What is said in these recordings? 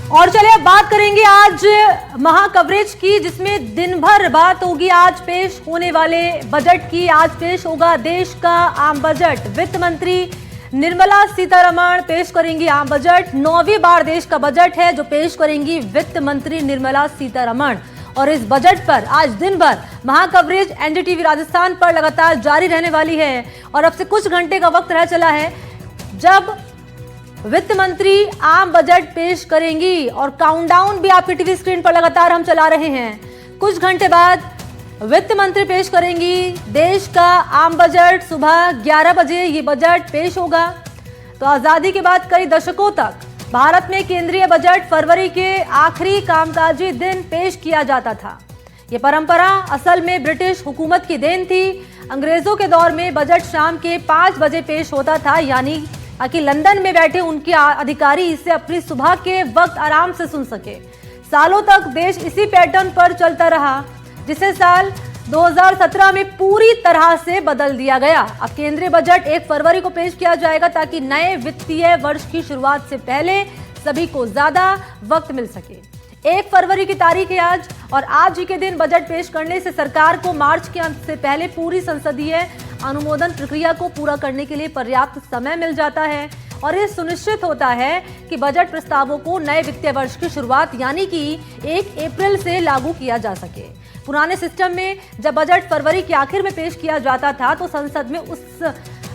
और चलिए अब बात करेंगे आज महाकवरेज की, जिसमें दिन भर बात होगी आज पेश होने वाले बजट की। आज पेश होगा देश का आम बजट। वित्त मंत्री निर्मला सीतारमण पेश करेंगी आम बजट। 9वीं बार देश का बजट है जो पेश करेंगी वित्त मंत्री निर्मला सीतारमण। और इस बजट पर आज दिन भर महाकवरेज एनडीटीवी राजस्थान पर लगातार जारी रहने वाली है। और अब से कुछ घंटे का वक्त रह चला है जब वित्त मंत्री आम बजट पेश करेंगी, और काउंटडाउन भी आपकी टीवी स्क्रीन पर लगातार हम चला रहे हैं। कुछ घंटे बाद वित्त मंत्री पेश करेंगी देश का आम बजट। सुबह 11 बजे ये बजट पेश होगा। तो आजादी के बाद कई दशकों तक भारत में केंद्रीय बजट फरवरी के आखिरी कामकाजी दिन पेश किया जाता था। ये परंपरा असल में ब्रिटिश हुकूमत की देन थी। अंग्रेजों के दौर में बजट शाम के 5 बजे पेश होता था, यानी ताकि लंदन में बैठे उनके अधिकारी इसे अपनी सुबह के वक्त आराम से सुन सके। सालों तक देश इसी पैटर्न पर चलता रहा, जिसे साल 2017 में पूरी तरह से बदल दिया गया। अब केंद्रीय बजट 1 फरवरी को पेश किया जाएगा ताकि नए वित्तीय वर्ष की शुरुआत से पहले सभी को ज्यादा वक्त मिल सके। 1 फरवरी की तारीख है आज, और आज ही के दिन बजट पेश करने से सरकार को मार्च के अंत से पहले पूरी संसदीय अनुमोदन प्रक्रिया को पूरा करने के लिए पर्याप्त समय मिल जाता है। और ये सुनिश्चित होता है कि बजट प्रस्तावों को नए वित्तीय वर्ष की शुरुआत यानी कि 1 अप्रैल से लागू किया जा सके। पुराने सिस्टम में जब बजट फरवरी के आखिर में पेश किया जाता था तो संसद में उस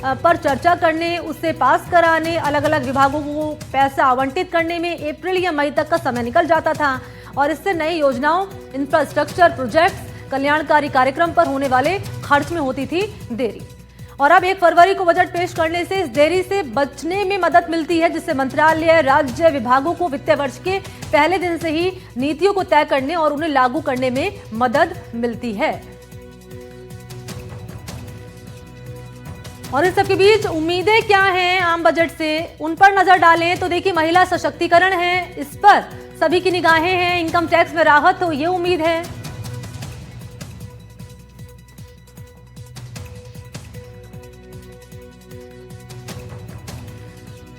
पर चर्चा करने, उससे पास कराने, अलग अलग विभागों को पैसा आवंटित करने में अप्रैल या मई तक का समय निकल जाता था। और इससे नई योजनाओं, इंफ्रास्ट्रक्चर प्रोजेक्ट्स, कल्याणकारी कार्यक्रम पर होने वाले खर्च में होती थी देरी। और अब 1 फरवरी को बजट पेश करने से इस देरी से बचने में मदद मिलती है, जिससे मंत्रालय, राज्य, विभागों को वित्तीय वर्ष के पहले दिन से ही नीतियों को तय करने और उन्हें लागू करने में मदद मिलती है। और इस सबके बीच उम्मीदें क्या हैं आम बजट से, उन पर नजर डालें तो देखिए महिला सशक्तिकरण है, इस पर सभी की निगाहें हैं। इनकम टैक्स में राहत तो ये उम्मीद है।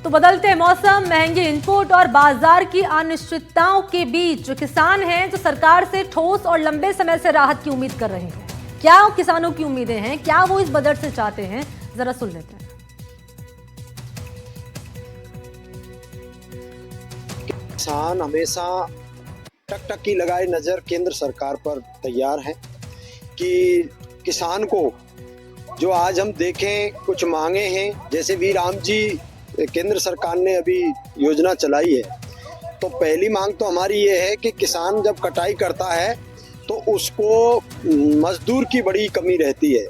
तो बदलते मौसम, महंगे इनपुट और बाजार की अनिश्चितताओं के बीच किसान हैं जो सरकार से ठोस और लंबे समय से राहत की उम्मीद कर रहे हैं। क्या किसानों की उम्मीदें हैं, क्या वो इस बजट से चाहते हैं, जरा सुन लेते हैं। किसान हमेशा टकटकी लगाए नजर केंद्र सरकार पर तैयार है कि किसान को जो आज हम देखें कुछ मांगे हैं, जैसे वी राम जी केंद्र सरकार ने अभी योजना चलाई है। तो पहली मांग तो हमारी ये है कि किसान जब कटाई करता है तो उसको मजदूर की बड़ी कमी रहती है,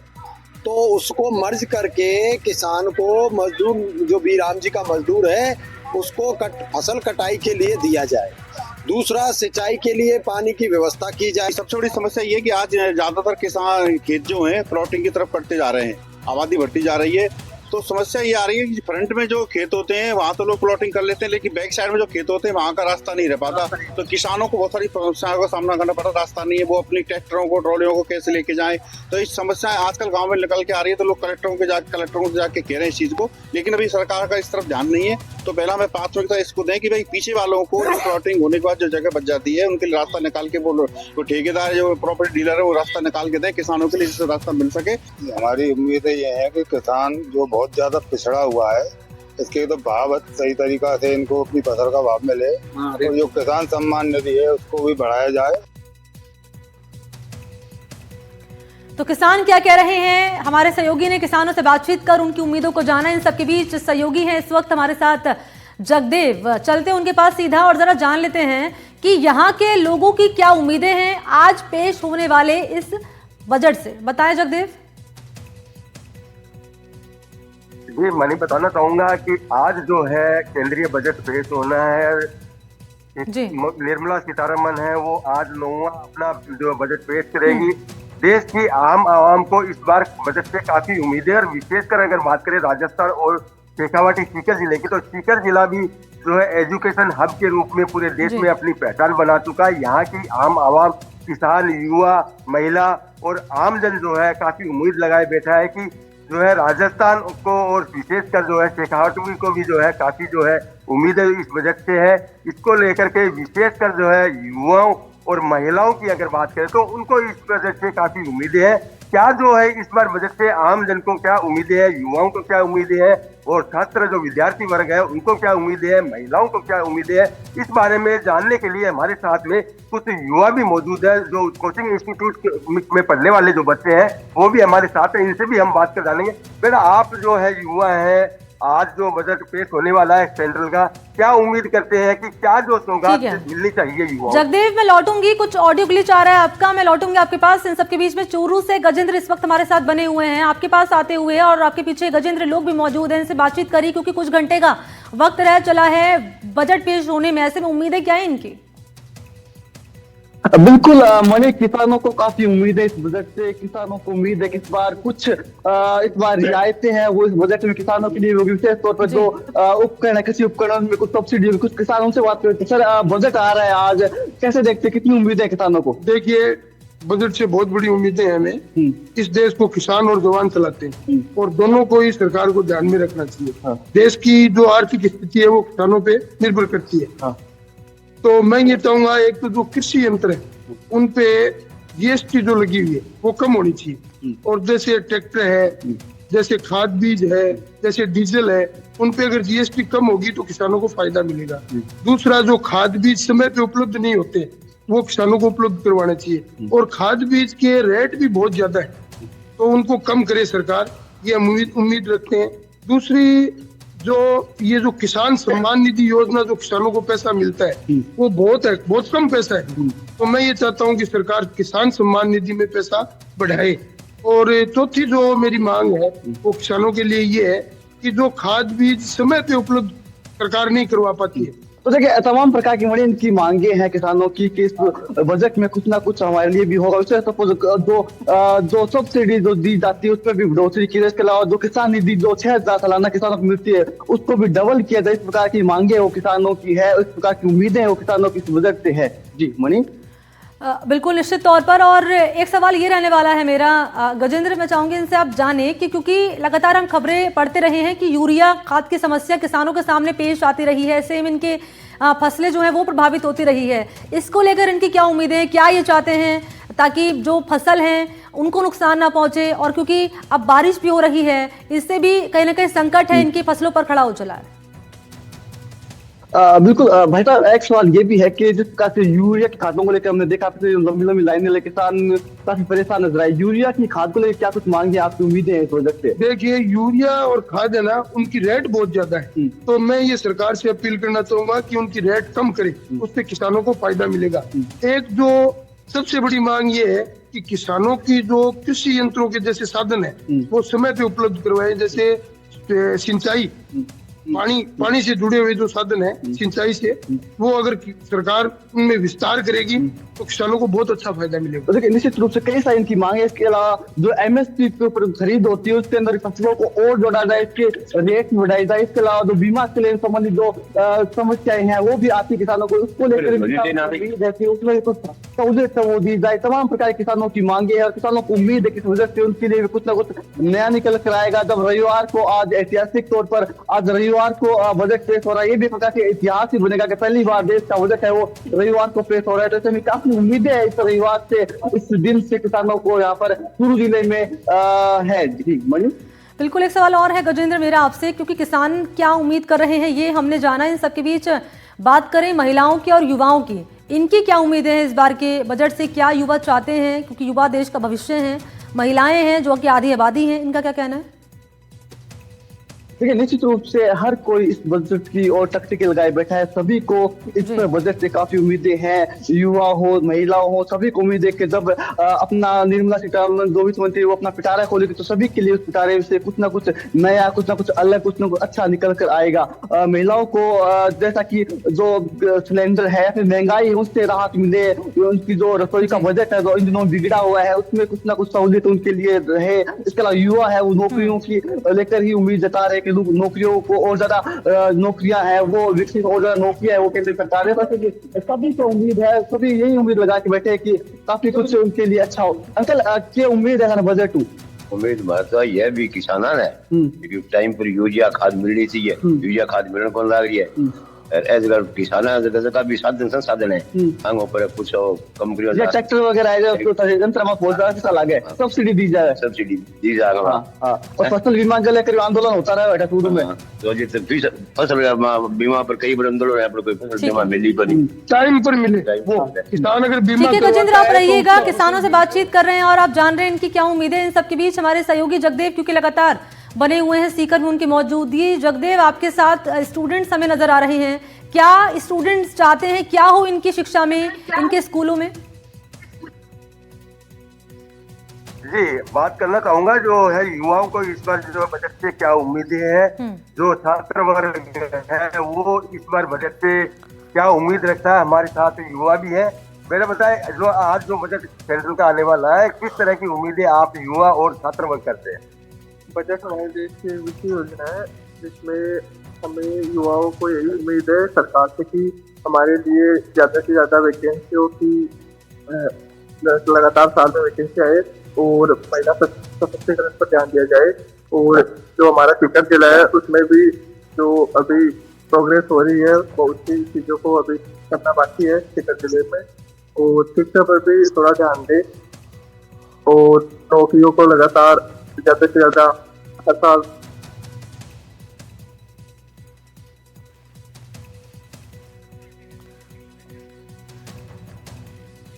तो उसको मर्ज करके किसान को मजदूर, जो वी राम जी का मजदूर है, उसको फसल कटाई के लिए दिया जाए। दूसरा, सिंचाई के लिए पानी की व्यवस्था की जाए। सबसे बड़ी समस्या ये कि आज ज्यादातर किसान खेत जो हैं प्लॉटिंग की तरफ करते जा रहे हैं, आबादी बढ़ती जा रही है। तो समस्या ये आ रही है कि फ्रंट में जो खेत होते हैं वहाँ तो लोग प्लॉटिंग कर लेते हैं, लेकिन बैक साइड में जो खेत होते हैं वहाँ का रास्ता नहीं रह पाता। तो किसानों को बहुत सारी समस्याओं का सामना करना पड़ता, रास्ता नहीं है, वो अपनी ट्रैक्टरों को, ट्रॉलियों को कैसे लेके जाएं। तो इस समस्या आजकल गाँव में निकल के आ रही है। तो लोग कलेक्टरों को जाके कह रहे हैं इस चीज को, लेकिन अभी सरकार का इस तरफ ध्यान नहीं है। तो पहला मैं प्राथमिकता इसको दें कि भाई पीछे वालों को जो प्लॉटिंग होने के बाद जो जगह बच जाती है उनके लिए रास्ता निकाल के, वो ठेकेदार जो प्रॉपर्टी डीलर है वो रास्ता निकाल के दें किसानों के लिए, जिससे रास्ता मिल सके। हमारी उम्मीद ये है कि किसान जो बहुत ज्यादा पिछड़ा हुआ है, इसके तो भाव सही तरीका से इनको अपनी फसल का भाव मिले, और जो किसान सम्मान निधि है उसको भी बढ़ाया जाए। तो किसान क्या कह रहे हैं, हमारे सहयोगी ने किसानों से बातचीत कर उनकी उम्मीदों को जाना। इन सबके बीच सहयोगी हैं इस वक्त हमारे साथ जगदेव। चलते उनके पास सीधा और जरा जान लेते हैं कि यहाँ के लोगों की क्या उम्मीदें हैं आज पेश होने वाले इस बजट से। बताएं जगदेव। जी, मैं बताना चाहूंगा कि आज जो है केंद्रीय बजट पेश होना है। निर्मला सीतारमण है, वो आज 9वां अपना जो बजट पेश करेगी। देश की आम आवाम को इस बार बजट से काफी उम्मीदें, और विशेषकर अगर बात करें राजस्थान और शेखावाटी सीकर जिले की, तो सीकर जिला भी जो है एजुकेशन हब के रूप में पूरे देश में अपनी पहचान बना चुका है। यहाँ की आम आवाम, किसान, युवा, महिला और आमजन जो है काफी उम्मीद लगाए बैठा है कि जो है राजस्थान को और विशेषकर जो है शेखावाटी को भी जो है काफी जो है उम्मीदें इस बजट से है, इसको लेकर के विशेषकर जो है युवाओं और महिलाओं की अगर बात करें तो उनको इस बजट से काफी उम्मीदें हैं। क्या जो है इस बार बजट से आम जन को क्या उम्मीदें हैं, युवाओं को क्या उम्मीदें हैं और छात्र जो विद्यार्थी वर्ग है उनको क्या उम्मीदें हैं, महिलाओं को क्या उम्मीदें हैं, इस बारे में जानने के लिए हमारे साथ में कुछ युवा भी मौजूद है जो कोचिंग इंस्टीट्यूट में पढ़ने वाले जो बच्चे हैं वो भी हमारे साथ हैं, इनसे भी हम बात कर जानेंगे। बेटा आप जो है युवा है, आज जो बजट पेश होने वाला है सेंट्रल का, क्या उम्मीद करते हैं कि क्या जो सौगात मिलनी चाहिए युवाओं? जगदेव, मैं लौटूंगी, कुछ ऑडियो ग्लिच आ रहा है आपका, मैं लौटूंगी आपके पास। इन सबके बीच में चूरू से गजेंद्र इस वक्त हमारे साथ बने हुए हैं, आपके पास आते हुए, और आपके पीछे गजेंद्र लोग भी मौजूद हैं, इनसे बातचीत करी क्योंकि कुछ घंटे का वक्त रह चला है बजट पेश होने में। ऐसे में उम्मीदें क्या है इनकी? बिल्कुल मणि, किसानों को काफी उम्मीद है इस बजट से। किसानों को उम्मीद है कि इस बार कुछ इस बार रियायतें हैं वो इस बजट में किसानों के लिए होगी। विशेष तौर पर जो उपकरण है, कृषि उपकरण में कुछ सब्सिडी होगी। कुछ किसानों से बात करते हैं। सर, बजट आ रहा है आज, कैसे देखते हैं, कितनी उम्मीद है किसानों को? देखिए, बजट से बहुत बड़ी उम्मीदें हैं हमें। इस देश को किसान और जवान चलाते हैं और दोनों को ही सरकार को ध्यान में रखना चाहिए। देश की जो आर्थिक स्थिति है वो किसानों पे निर्भर करती है। तो मैं ये चाहूंगा, एक तो जो कृषि यंत्र है उन पे जीएसटी जो लगी हुई है वो कम होनी चाहिए, और जैसे ट्रैक्टर है, जैसे खाद बीज है, जैसे डीजल है, उन पे अगर जीएसटी कम होगी तो किसानों को फायदा मिलेगा। दूसरा, जो खाद बीज समय पे उपलब्ध नहीं होते वो किसानों को उपलब्ध करवाने चाहिए, और खाद बीज के रेट भी बहुत ज्यादा है तो उनको कम करे सरकार, ये उम्मीद रखते हैं। दूसरी, जो किसान सम्मान निधि योजना जो किसानों को पैसा मिलता है वो बहुत कम पैसा है, तो मैं ये चाहता हूँ कि सरकार किसान सम्मान निधि में पैसा बढ़ाए। और चौथी जो मेरी मांग है वो किसानों के लिए ये है कि जो खाद बीज समय पे उपलब्ध सरकार नहीं करवा पाती है। तो देखिए, तमाम प्रकार की बड़ी इनकी मांगे हैं किसानों की कि इस बजट में कुछ ना कुछ हमारे लिए भी होगा। उससे जो सब्सिडी जो दी जाती है उसमें भी बढ़ोतरी की जाए। इसके अलावा जो किसान निधि जो 6,000 सालाना किसानों को मिलती है उसको भी डबल किया जाए। इस प्रकार की मांगे वो किसानों की है, इस प्रकार की उम्मीदें वो किसानों की इस बजट से है। जी मणि, बिल्कुल निश्चित तौर पर। और एक सवाल ये रहने वाला है मेरा, गजेंद्र, मैं चाहूंगी इनसे आप जाने कि क्योंकि लगातार हम खबरें पढ़ते रहे हैं कि यूरिया खाद की समस्या किसानों के सामने पेश आती रही है, सेम इनके फसलें जो हैं वो प्रभावित होती रही है। इसको लेकर इनकी क्या उम्मीदें हैं, क्या ये चाहते हैं ताकि जो फसल हैं उनको नुकसान ना पहुंचे? और क्योंकि अब बारिश भी हो रही है, इससे भी कहीं ना कहीं संकट है इनकी फसलों पर खड़ा हो चला है। बिल्कुल भाई साहब, एक सवाल ये भी है कि जिस प्रकार से यूरिया की खादों को लेकर हमने देखा लंबी लंबी लाइनें लेकर किसान काफी परेशान नजर आए। यूरिया की खाद को लेकर क्या कुछ मांगे, आपकी उम्मीदें हैं इस प्रोजेक्ट से? देखिए, यूरिया और खाद है ना, उनकी रेट बहुत ज्यादा है, तो मैं ये सरकार से अपील करना चाहूंगा कि उनकी रेट कम करे, उससे किसानों को फायदा मिलेगा। एक जो सबसे बड़ी मांग ये है कि किसानों की जो कृषि यंत्रों के जैसे साधन है वो समय पे उपलब्ध करवाए। जैसे सिंचाई, पानी से जुड़े हुए जो साधन है सिंचाई से, वो अगर सरकार उनमें विस्तार करेगी तो किसानों को बहुत अच्छा फायदा मिलेगा। तो देखिए, निश्चित रूप से कई सारी इनकी मांग है। इसके अलावा जो एमएसपी के ऊपर खरीद होती है उसके अंदर फसलों को और जोड़ा जाए, इसके रेट बढ़ाई जाए। इसके अलावा जो बीमा क्लेम संबंधित जो समस्याएं हैं वो भी आती किसानों को, उसको लेकर उसमें कुछ सहूलियत वो दी जाए। तमाम प्रकार के किसानों की मांगे है और किसानों को उम्मीद है कि इस वजह से उनके लिए कुछ ना कुछ नया निकल कर आएगा। जब रविवार को, आज ऐतिहासिक तौर पर आज रविवार को बजट पेश हो रहा है, ये भी प्रकार से इतिहास ही बनेगा कि पहली बार देश का बजट है वो रविवार को पेश हो रहा है। तो इसमें काफी उम्मीदें हैं इस रविवार से, इस दिन से किसानों को यहाँ पर चूरू जिले में है। जी मणि, बिल्कुल। एक सवाल और है गजेंद्र मेरा आपसे, क्योंकि किसान क्या उम्मीद कर रहे हैं ये हमने जाना। इन सबके बीच बात करें महिलाओं की और युवाओं की, इनकी क्या उम्मीदें हैं इस बार के बजट से? क्या युवा चाहते हैं, क्योंकि युवा देश का भविष्य हैं, महिलाएं हैं जो कि आधी आबादी हैं, इनका क्या कहना है? देखिए, निश्चित रूप से हर कोई इस बजट की और टकटकी लगाए बैठा है। सभी को इस बजट से काफी उम्मीदें हैं, युवा हो, महिला हो, सभी को उम्मीद है कि जब अपना निर्मला सीतारमण जो वित्त मंत्री वो अपना पिटारा खोलेगी तो सभी के लिए उस पिटारे से कुछ ना कुछ नया, कुछ ना कुछ अलग, कुछ ना कुछ अच्छा निकल कर आएगा। महिलाओं को जैसा कि जो सिलेंडर है, फिर महंगाई है उससे राहत मिले, उनकी जो रसोई का बजट है जो इन दिनों बिगड़ा हुआ है उसमें कुछ ना कुछ सहूलियत उनके लिए रहे। इसके अलावा युवा है वो नौकरियों की लेकर ही उम्मीद जता रहे, नौकरियों को और ज्यादा नौकरियां हैं वो विकसित, और ज्यादा नौकरियां है वो केंद्र सरकार है। सभी को उम्मीद है, सभी यही उम्मीद लगा के बैठे कि काफी कुछ उनके लिए अच्छा हो। अंकल, क्या उम्मीद है बजट उम्मीद महत्व यह भी किसान है क्योंकि टाइम पर यूरिया खाद मिलनी चाहिए, यूरिया खाद मिलने कौन लग रही है ऐसे किसान का भी साधन संसाधन है आगे पर कुछ कम करियो ये ट्रैक्टर वगैरह है जो यंत्र में पहुंच रहा है लागे सब्सिडी दी जाए, सब्सिडी दी जाए। हां और फसल बीमा के लेकर आंदोलन होता रहा बेटा शुरू में, तो जित फसल बीमा पर कई बड़े आंदोलन है, कोई फसल बीमा मिली पर नहीं, टाइम पर मिले वो किसान अगर बीमा। ठीक है गजेंद्र, आप रहिएगा, किसानों से बातचीत कर रहे हैं और आप जान रहे हैं इनकी क्या उम्मीदें। इन सबके बीच हमारे सहयोगी जगदेव क्योंकि लगातार बने हुए हैं सीकर में उनकी मौजूदगी। जगदेव, आपके साथ स्टूडेंट्स हमें नजर आ रहे हैं, क्या स्टूडेंट्स चाहते हैं, क्या हो इनकी शिक्षा में, इनके स्कूलों में? जी, बात करना चाहूंगा जो है युवाओं को इस बार जो बजट से क्या उम्मीदें हैं, जो छात्र वर्ग है वो इस बार बजट से क्या उम्मीद रखता है। हमारे साथ युवा भी है, मैंने बताया जो आज जो बजट सेंट्रल का आने वाला है, किस तरह की उम्मीदें आप युवा और छात्र वर्ग करते हैं? बजट हमारे देश की वित्तीय योजना है जिसमें हमें युवाओं को यही उम्मीद है सरकार से कि हमारे लिए ज़्यादा से ज़्यादा वैकेंसियों की लगातार साल में वैकेंसी आए और महिला सशक्तिकरण पर ध्यान दिया जाए। और जो हमारा सीकर जिला है उसमें भी जो अभी प्रोग्रेस हो रही है बहुत सी चीज़ों को अभी करना बाकी है सीकर जिले में, और शिक्षा पर भी थोड़ा ध्यान दें और नौकरियों को लगातार ज़्यादा से ज़्यादा हर साल।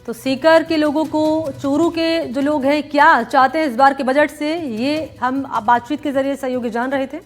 तो सीकर के लोगों को, चूरू के जो लोग हैं, क्या चाहते हैं इस बार के बजट से, ये हम बातचीत के जरिए सहयोगी जान रहे थे।